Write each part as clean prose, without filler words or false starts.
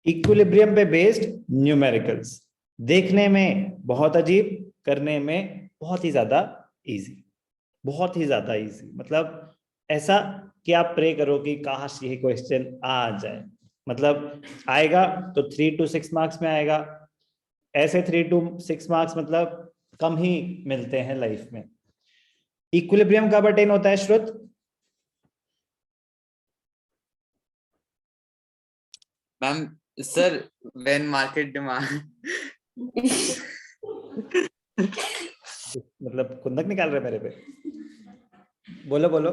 Equilibrium पे based numericals, देखने में बहुत अजीब, करने में बहुत ही ज्यादा इजी, बहुत ही ज्यादा इजी। मतलब ऐसा कि आप प्रे करो कि काश यही क्वेश्चन आ जाए। मतलब आएगा तो 3 to 6 मार्क्स में आएगा। ऐसे 3 to 6 मार्क्स मतलब कम ही मिलते हैं लाइफ में। इक्विलिब्रियम कब अटेन होता है श्रुत? Ma'am sir when market demand मतलब खुंदक निकाल रहे मेरे पे? बोलो बोलो।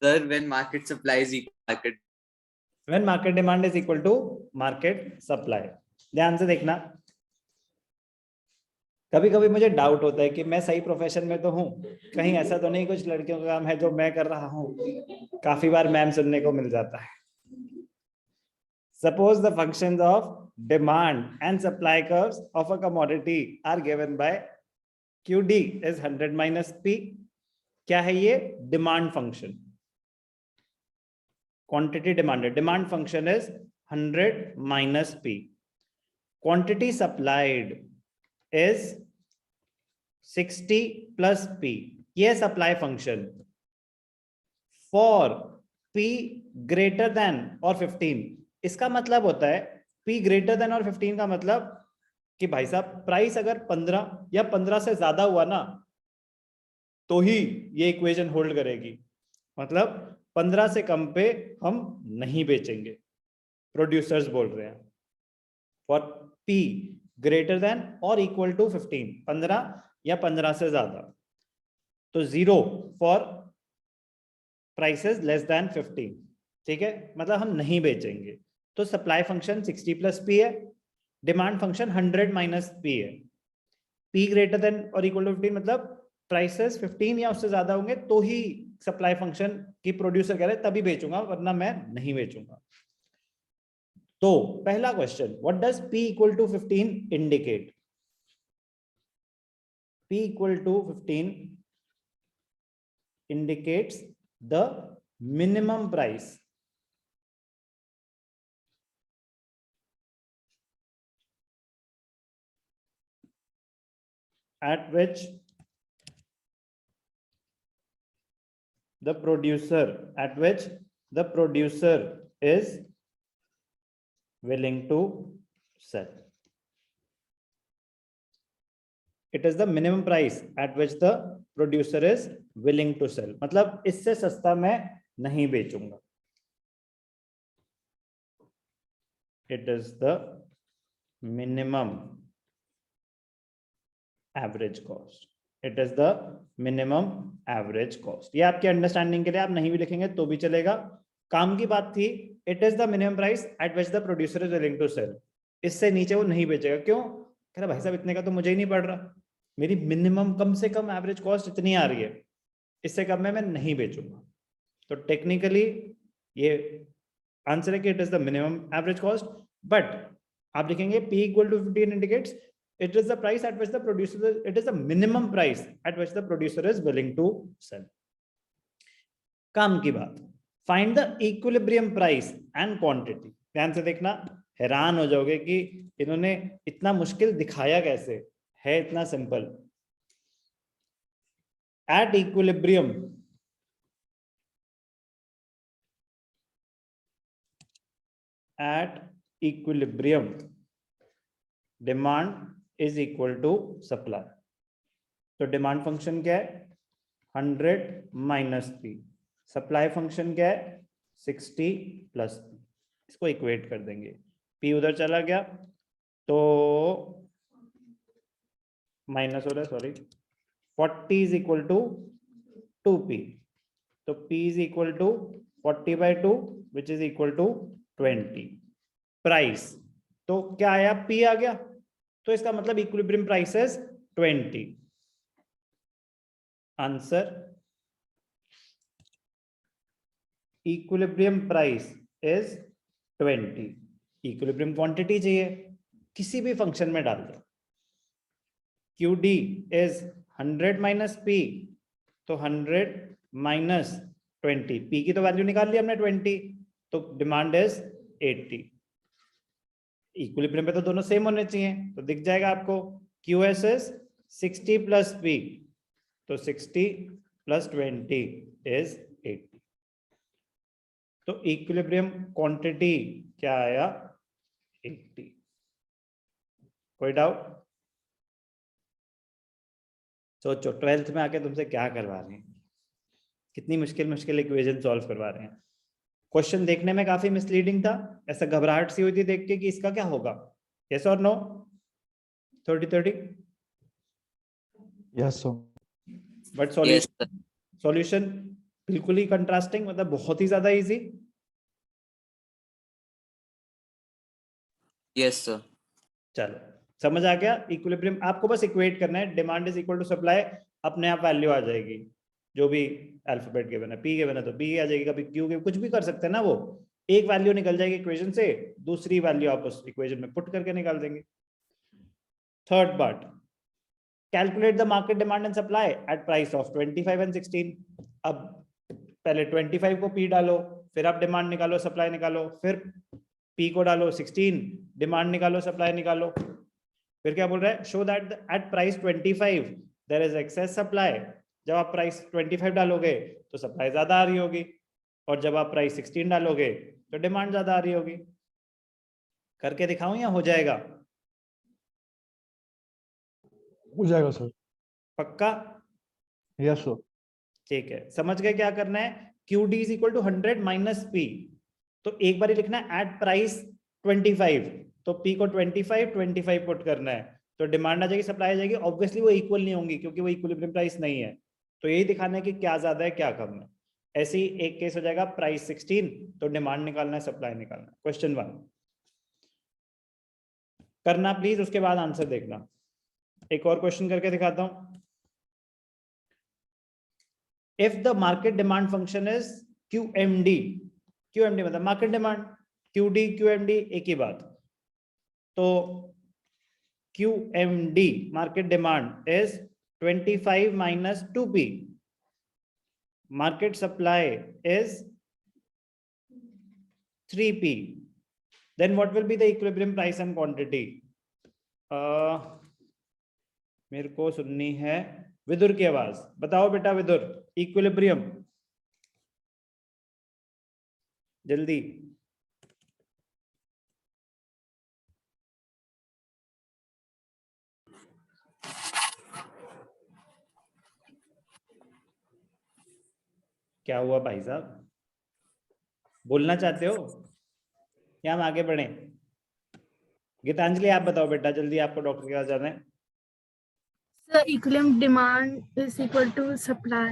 Sir when market supplies equal market. When market demand is equal to market supply। ध्यान से देखना, कभी कभी मुझे डाउट होता है कि मैं सही प्रोफेशन में तो हूँ, कहीं ऐसा तो नहीं कुछ लड़कियों का काम है जो मैं कर रहा हूँ। काफी बार मैम सुनने को मिल जाता है। Suppose the functions of demand and supply curves of a commodity are given by QD is 100 minus P। क्या है ये? Demand function, quantity demanded, demand function is 100 minus P। Quantity supplied is 60 plus P। ये supply function for P greater than और 15। इसका मतलब होता है P greater than और 15 का मतलब कि भाई साहब प्राइस अगर 15 या 15 से ज्यादा हुआ ना तो ही ये इक्वेशन होल्ड करेगी। मतलब 15 से कम पे हम नहीं बेचेंगे, प्रोड्यूसर्स बोल रहे हैं। फॉर P ग्रेटर देन और इक्वल टू 15, 15 या 15 से ज्यादा, तो 0 फॉर प्राइसेस लेस देन 15। ठीक है, मतलब हम नहीं बेचेंगे। तो सप्लाई फंक्शन 60 प्लस P है, डिमांड फंक्शन 100 माइनस P है। P ग्रेटर देन और इक्वल टू 15 मतलब प्राइसेस 15 या उससे ज्यादा होंगे तो ही सप्लाई फंक्शन की प्रोड्यूसर कह रहे तभी बेचूंगा, वरना मैं नहीं बेचूंगा। तो पहला question, what does P equal to 15 indicate? P equal to 15 indicates the minimum price at which the producer is willing to sell। It is the minimum price at which the producer is willing to sell। मतलब इससे सस्ता मैं नहीं बेचूंगा। It is the minimum average cost। It is the minimum average cost। ये आपके understanding के लिए, आप नहीं भी लिखेंगे तो भी चलेगा। काम की बात थी, it is the minimum price at which the producer is willing to sell। इससे नीचे वो नहीं बेचेगा। क्यों? कह रहा भाई साहब इतने का तो मुझे ही नहीं पड़ रहा, मेरी मिनिमम कम से कम एवरेज कॉस्ट इतनी आ रही है, इससे कम में मैं नहीं बेचूंगा। तो टेक्निकली ये आंसर है कि it is the minimum average cost. But आप लिखेंगे P equal to 15 indicates it is the price at which the producer, it is the minimum price at which the producer is willing to sell। काम की बात, find the equilibrium price and quantity। ध्यान से देखना, हैरान हो जाओगे कि इन्होंने इतना मुश्किल दिखाया कैसे, है इतना simple. at equilibrium demand is equal to supply। तो डिमांड फंक्शन क्या है? 100 माइनस P। सप्लाई फंक्शन क्या है? 60 प्लस P। इसको इक्वेट कर देंगे, P उधर चला गया तो माइनस हो रहा है, sorry. 40 is equal to 2P। तो P is equal to 40/2 which is equal to 20। Price तो क्या आया? P आ गया, तो इसका मतलब equilibrium price is 20। Answer, equilibrium price is 20। Equilibrium quantity चाहिए, किसी भी फंक्शन में डाल दो। QD इज 100 माइनस P, तो 100 माइनस 20, P की तो वैल्यू निकाल ली हमने 20, तो डिमांड इज 80। इक्विलिब्रियम पे तो दोनों सेम होने चाहिए, तो दिख जाएगा आपको QS इज 60 प्लस P, तो 60 प्लस 20 इज 80। तो इक्विलिब्रियम क्वांटिटी क्या आया? 80। कोई डाउट? सोचो 12th में आके तुमसे क्या करवा रहे हैं, कितनी मुश्किल मुश्किल इक्वेशन सॉल्व करवा रहे हैं। क्वेश्चन देखने में काफी मिसलीडिंग था, ऐसा घबराहट सी हुई थी देख के कि इसका क्या होगा। यस और no? 30-30। Yes sir. But Yes, solution, sir. Solution बिल्कुल ही कंट्रास्टिंग, मतलब बहुत ही ज्यादा इजी। Yes, sir. चलो समझ आ गया। इक्विलिब्रियम आपको बस इक्वेट करना है, demand is equal to supply, अपने आप वैल्यू आ जाएगी। जो भी अल्फाबेट गिवन है, पी गिवन है तो पी आ जाएगी, कभी क्यू के कुछ भी कर सकते हैं ना, वो एक वैल्यू निकल जाएगी इक्वेशन से, दूसरी वैल्यू आप उस इक्वेशन में पुट करके निकाल देंगे। Third part, calculate the market demand and supply at price of 25 and 16। अब पहले 25 को पी डालो, फिर आप डिमांड निकालो, सप्लाई निकालो, फिर पी को डालो, 16 डिमांड निकालो, सप्लाई निकालो। फिर क्या बोल रहा है? Show that at price 25 there is excess supply. जब आप प्राइस 25 डालोगे तो सप्लाई ज्यादा आ रही होगी, और जब आप प्राइस 16 डालोगे तो डिमांड ज्यादा आ रही होगी। करके दिखाऊं या हो जाएगा? हो जाएगा सर। पक्का? Yes sir. ठीक है, समझ गए क्या करना है? QD is equal to 100 minus P। तो एक बार लिखना है एट प्राइस 25, तो P को 25 पुट करना है, तो डिमांड आ जाएगी, सप्लाई आ जाएगी। ऑब्वियसली वो इक्वल नहीं होंगी क्योंकि वो इक्विलिब्रियम प्राइस नहीं है, तो यही दिखाना है कि क्या ज्यादा है क्या कम है। ऐसे ही एक केस हो जाएगा प्राइस 16, तो डिमांड निकालना है, सप्लाई निकालना है। क्वेश्चन 1 करना प्लीज, उसके बाद आंसर देखना। एक और क्वेश्चन करके दिखाता हूं। If the market demand function is QMD, QMD मतलब मार्केट डिमांड, QD QMD एक ही बात। तो QMD market demand is 25 minus 2P, market supply is 3P, then what will be the equilibrium price and quantity? मेरे को सुननी है विदुर की आवाज। बताओ बेटा विदुर, इक्विलिब्रियम जल्दी। क्या हुआ भाई साहब, बोलना चाहते हो या हम आगे बढ़े? गीतांजलि आप बताओ बेटा जल्दी, आपको डॉक्टर के पास जाना है। The equilibrium demand is equal to supply.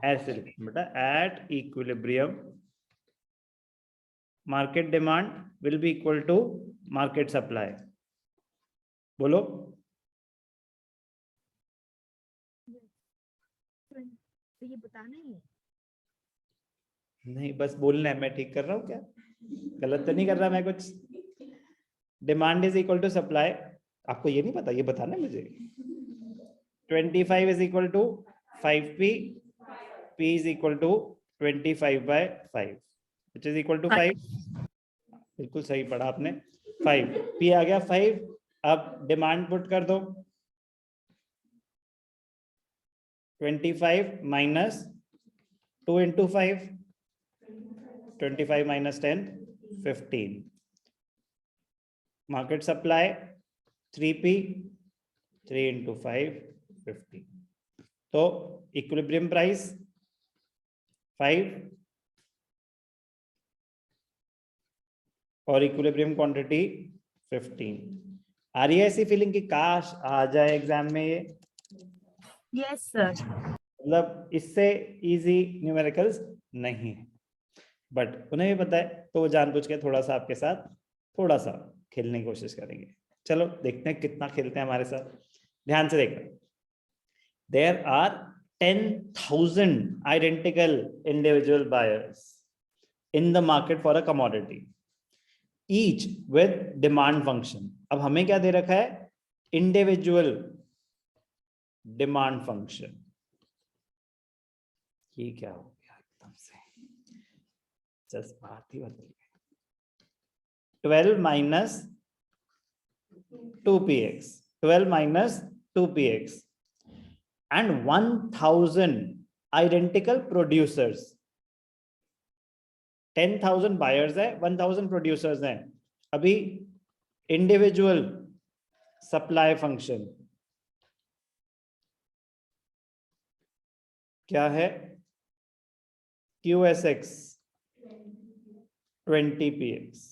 ऐसे लिखो बेटा, at equilibrium market demand will be equal to market supply. बोलो। तो ये बताना ही है। नहीं बस बोलना है, मैं ठीक कर रहा हूँ क्या? गलत तो नहीं कर रहा मैं कुछ? Demand is equal to supply, आपको ये नहीं पता, ये बताना है मुझे। 25 is equal to 5P, P is equal to 25/5 which is equal to 5। बिल्कुल सही पढ़ा आपने, 5 P आ गया 5। अब डिमांड पुट कर दो, 25 minus 2 into 5, 25 minus 10 15। Market supply 3P, 3 into 5 50। तो इक्विलिब्रियम प्राइस 5 और इक्विलिब्रियम क्वांटिटी 15। आ रही है ऐसी फीलिंग कि काश आ जाए एग्जाम में ये? Yes sir. मतलब इससे इजी न्यूमेरिकल्स नहीं है, बट उन्हें भी पता है, तो वो जानबूझ के थोड़ा सा आपके साथ थोड़ा सा खेलने की कोशिश करेंगे। चलो देखते हैं कितना खेलते हैं हमारे साथ। ध्यान से देखना, there are 10,000 identical individual buyers in the market for a commodity, each with demand function। अब हमें क्या दे रखा है? Individual demand function. ये क्या हो गया एकदम से? जस्ट बात ही बदल गई। 12 minus 2px, 12 minus 2px, and 1000 identical producers, 10,000 buyers है, 1000 producers हैं। अभी इंडिविजुअल सप्लाई फंक्शन क्या है? QSX 20px।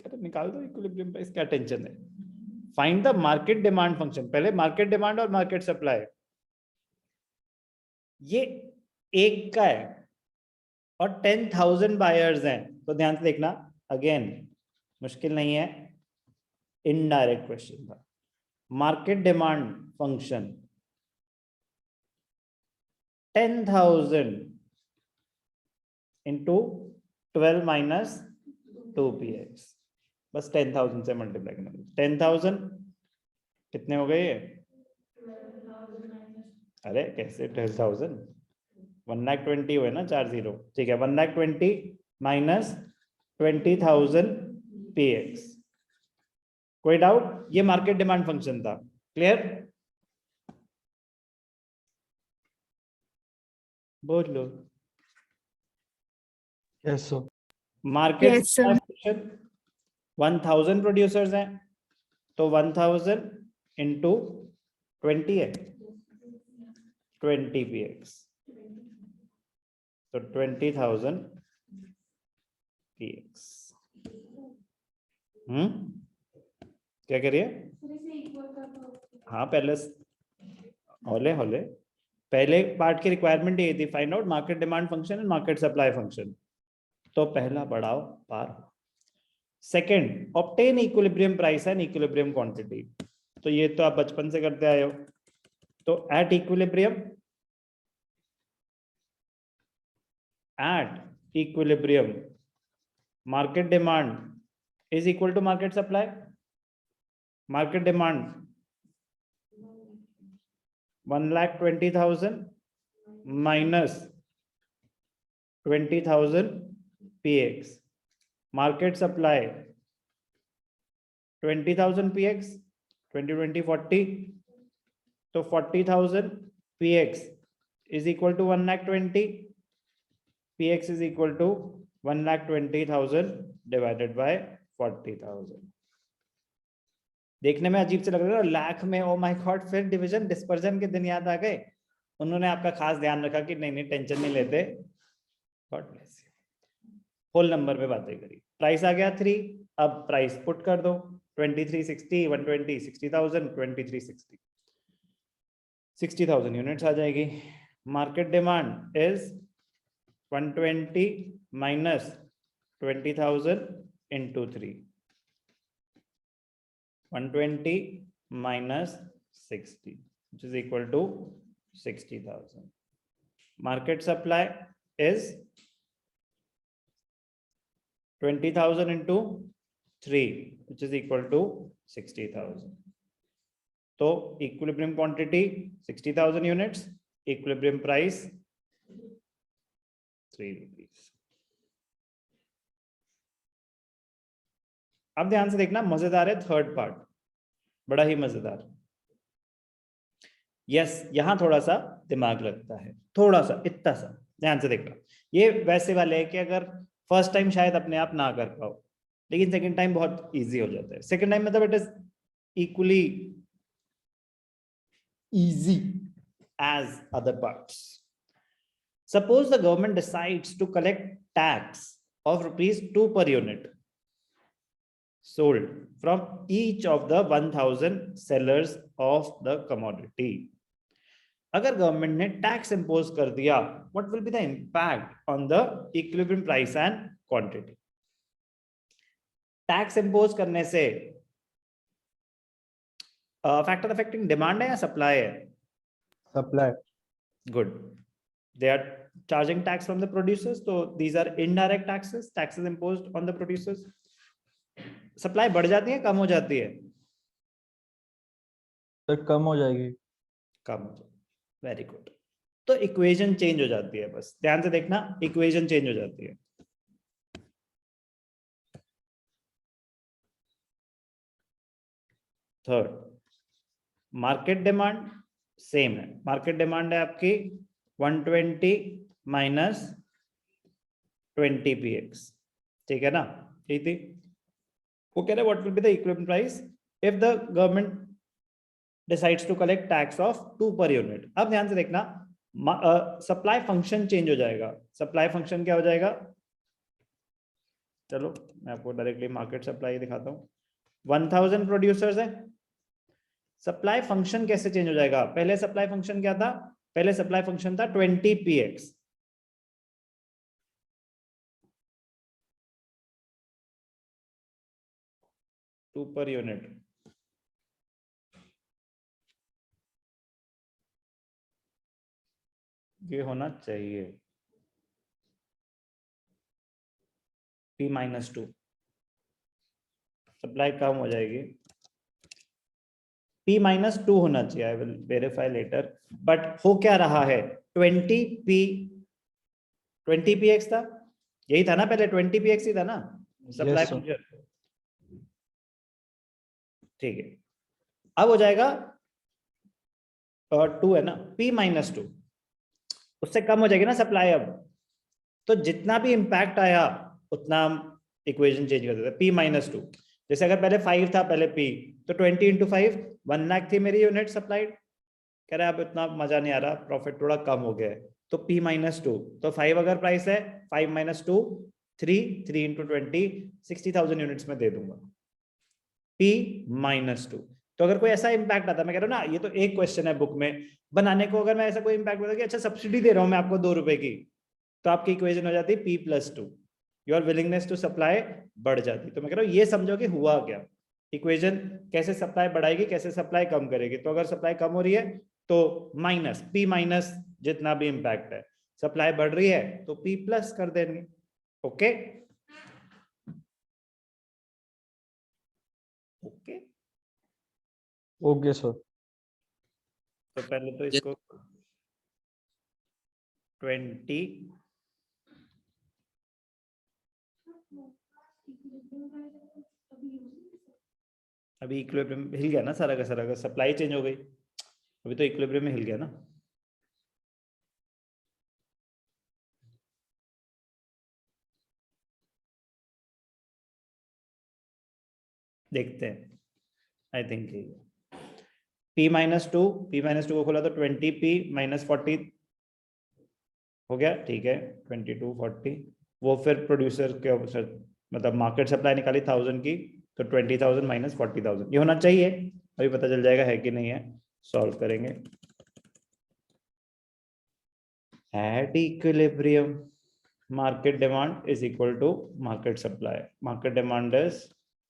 निकाल दो इक्विलिब्रियम प्राइस, क्या टेंशन है? Find the market demand function. पहले मार्केट डिमांड और मार्केट सप्लाई, ये एक का है और 10,000 बायर्स हैं, तो ध्यान से देखना। अगेन मुश्किल नहीं है, इनडायरेक्ट क्वेश्चन था। Market demand function 10,000 into 12 minus 2px, बस 10,000 से मल्टीप्लाई करना। 10,000 कितने हो गए ये? अरे कैसे 10,000? 1,20,000 हुए ना, 40। ठीक है, 1,20,000 माइनस 20,000 px। कोई डाउट? ये मार्केट डिमांड फंक्शन था। क्लियर? बोल लो। Yes sir. Market Yes, sir. Function 1000 producers हैं, तो 1000 इंटू 20 है, 20 px, तो 20,000 px। क्या करिए? हाँ, पहले होले होले पहले पार्ट की रिक्वायरमेंट ये थी, find out market demand function and market supply function, तो पहला पड़ाव पार। Second, obtain equilibrium price and equilibrium quantity, तो ये तो आप बचपन से करते आए हो। तो at equilibrium market demand is equal to market supply. Market demand 1,20,000 minus 20,000 px। Market supply 20,000 px, 20 20 40, तो 40,000 px is equal to 1,20,000, px is equal to 1,20,000 divided by 40,000। देखने में अजीब से लग रहा है लाख में, ओ माय गॉड। फिर डिवीजन डिस्पर्जन के दिन याद आ गए। उन्होंने आपका खास ध्यान रखा कि नहीं नहीं टेंशन नहीं लेते, God bless you. Whole number में बातें करी। प्राइस आ गया 3, अब प्राइस पुट कर दो। 2360, 120, 60,000, 2360, 60,000 यूनिट्स आ जाएगी। Market demand is 120 minus 20,000 into 3, 120 minus 60, which is equal to 60,000. Market supply is 20,000 into 3, which is equal to 60,000. So equilibrium quantity 60,000 units, equilibrium price 3 rupees. अब ध्यान से देखना, मजेदार है थर्ड पार्ट, बड़ा ही मजेदार। यस, यहां थोड़ा सा दिमाग लगता है, थोड़ा सा, इतना सा। ध्यान से देखना, ये वैसे वाले है कि अगर फर्स्ट टाइम शायद अपने आप ना कर पाओ, लेकिन सेकंड टाइम बहुत इजी हो जाता है। सेकंड टाइम मतलब it is equally easy as other parts. Suppose the government decides to collect tax of ₹2 per unit sold from each of the 1,000 sellers of the commodity। अगर government ने tax impose कर दिया, what will be the impact on the equilibrium price and quantity? Tax impose करने से factor affecting demand है या supply है? Supply. Good, they are charging tax from the producers, तो these are indirect taxes imposed on the producers. Supply बढ़ जाती है, कम हो जाती है? तो कम हो जाएगी। कम हो जाएगी। Very good. तो इक्वेशन चेंज हो जाती है, बस ध्यान से देखना, इक्वेशन चेंज हो जाती है। थर्ड, मार्केट डिमांड सेम है, मार्केट डिमांड है आपकी 120 माइनस 20 px, ठीक है ना, ठीक थी। वो कह रहे what will be the equivalent price if the government decides to collect tax of 2 per unit. अब ध्यान से देखना, सप्लाई फंक्शन चेंज हो जाएगा। सप्लाई फंक्शन क्या हो जाएगा, चलो मैं आपको डायरेक्टली मार्केट सप्लाई दिखाता हूँ। 1000 प्रोड्यूसर्स है, सप्लाई फंक्शन कैसे चेंज हो जाएगा? पहले सप्लाई फंक्शन क्या था? पहले सप्लाई फंक्शन था 20 px, टू पर यूनिट, ये होना चाहिए P माइनस 2, सप्लाई कम हो जाएगी, P माइनस 2 होना चाहिए, I will verify later, but हो क्या रहा है 20 px था, यही था ना पहले, 20 px ही था ना सप्लाई Yes, sir. फंक्शन, ठीक है। अब हो जाएगा 2 है ना, P माइनस 2, उससे कम हो जाएगी ना सप्लाई। अब तो जितना भी इंपैक्ट आया उतना हम इक्वेशन चेंज कर देते हैं, P माइनस 2। जैसे अगर पहले 5 था पहले P, तो 20 इंटू 5 1 लाख थी मेरी यूनिट सप्लाइड, कह रहा है अब इतना मजा नहीं आ रहा, प्रॉफिट थोड़ा कम हो गया है, तो P माइनस 2, तो 5 अगर प्राइस है, 5 माइनस 2 3 इंटू 20 60,000 यूनिट्स में दे दूंगा, P माइनस 2। तो अगर कोई ऐसा इंपैक्ट आता है, मैं कह रहा हूँ ना, ये तो एक क्वेश्चन है बुक में बनाने को, अगर मैं ऐसा कोई इंपैक्ट बता कि अच्छा सब्सिडी दे रहा हूँ मैं आपको 2 रुपए की, तो आपकी इक्वेशन हो जाती है P plus 2, your willingness to supply बढ़ जाती। तो मैं कह रहा हूँ ये समझो कि हुआ क्या, इक्वेशन कैसे सप्लाई बढ़ाएगी, कैसे सप्लाई कम करेगी। तो अगर सप्लाई कम हो रही है तो माइनस P माइनस जितना भी इंपैक्ट है, सप्लाई बढ़ रही है तो P प्लस कर देंगे। Okay okay, Okay, sir. तो पहले तो इसको 20 अभी इक्विलिब्रियम हिल गया ना सारा का सारा, का सप्लाई चेंज हो गई, अभी तो इक्विलिब्रियम में हिल गया ना। देखते हैं, I think P minus 2, P minus 2 को खोला तो 20 P माइनस 40 हो गया, ठीक है 22 40, वो फिर प्रोड्यूसर के मतलब मार्केट सप्लाई निकाली 1000 की, तो 20,000 माइनस 40,000 ये होना चाहिए, अभी पता चल जाएगा है कि नहीं है, सॉल्व करेंगे। At equilibrium market demand is equal to market supply, market demand is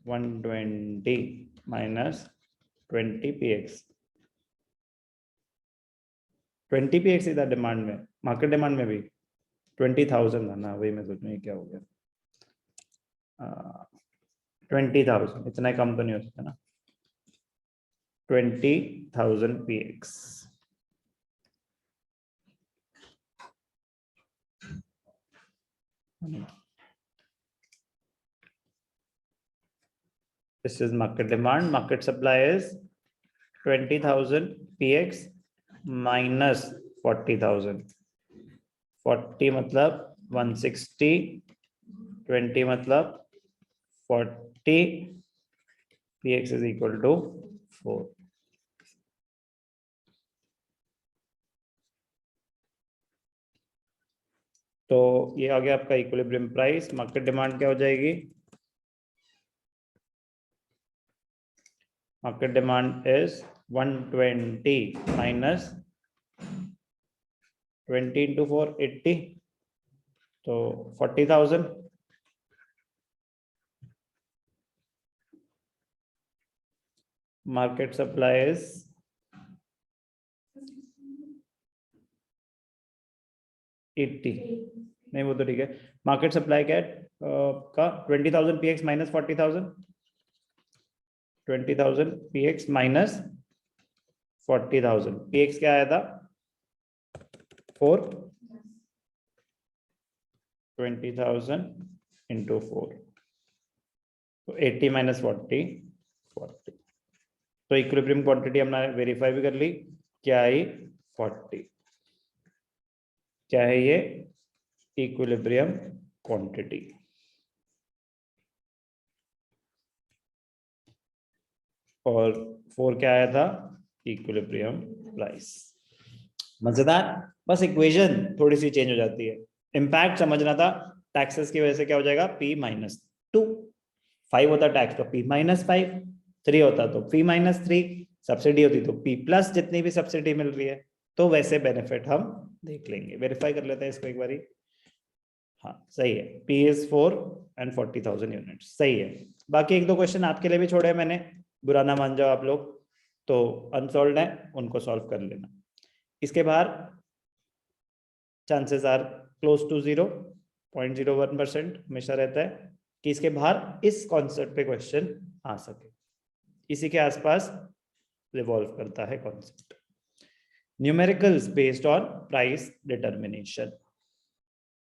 120 minus 20 px, 20 px इधर डिमांड में, मार्केट डिमांड में भी 20,000 था ना, वही मैं सोच रहा हूँ क्या हो गया, 20,000 इतना कम तो नहीं हो सकता ना, 20,000 px, this is market demand, market supply is 20,000 px minus 40,000, 40 मतलब 160, 20 मतलब 40, px is equal to 4। तो ये आ गया आपका इक्विलिब्रियम प्राइस। मार्केट डिमांड क्या हो जाएगी? Market demand is 120 minus 20 into 4 80, तो 40,000, मार्केट सप्लाई इज 80, नहीं वो तो ठीक है, मार्केट सप्लाई क्या है का 20,000 px minus 40,000, 20,000 px minus 40,000, px क्या आया था 4 20,000 into 4 तो 80 minus 40 40 तो इक्विलिब्रियम क्वांटिटी हमने वेरीफाई भी कर ली क्या आई 40 क्या है ये इक्विलिब्रियम क्वांटिटी और 4 क्या आया था इक्विलिब्रियम प्राइस मजेदार बस इक्वेशन थोड़ी सी चेंज हो जाती है इम्पैक्ट समझना था टैक्सेस की वजह से क्या हो जाएगा P-2 5 होता टैक्स तो P-5 3 होता तो P-3 सब्सिडी होती तो P+ जितनी भी सब्सिडी मिल रही है तो वैसे बेनिफिट हम देख लेंगे वेरीफाई कर लेते हैं इसको एक बारी हाँ सही है P is 4 and 40,000 यूनिट्स सही है बाकी एक दो क्वेश्चन आपके लिए भी छोड़े हैं मैंने बुरा ना मान जाओ आप लोग तो अनसॉल्व है उनको सॉल्व कर लेना इसके बाहर चांसेस आर क्लोज टू 0.01% हमेशा रहता है कि इसके बाहर इस कॉन्सेप्ट पे क्वेश्चन आ सके इसी के आसपास रिवॉल्व करता है concept numericals based on price determination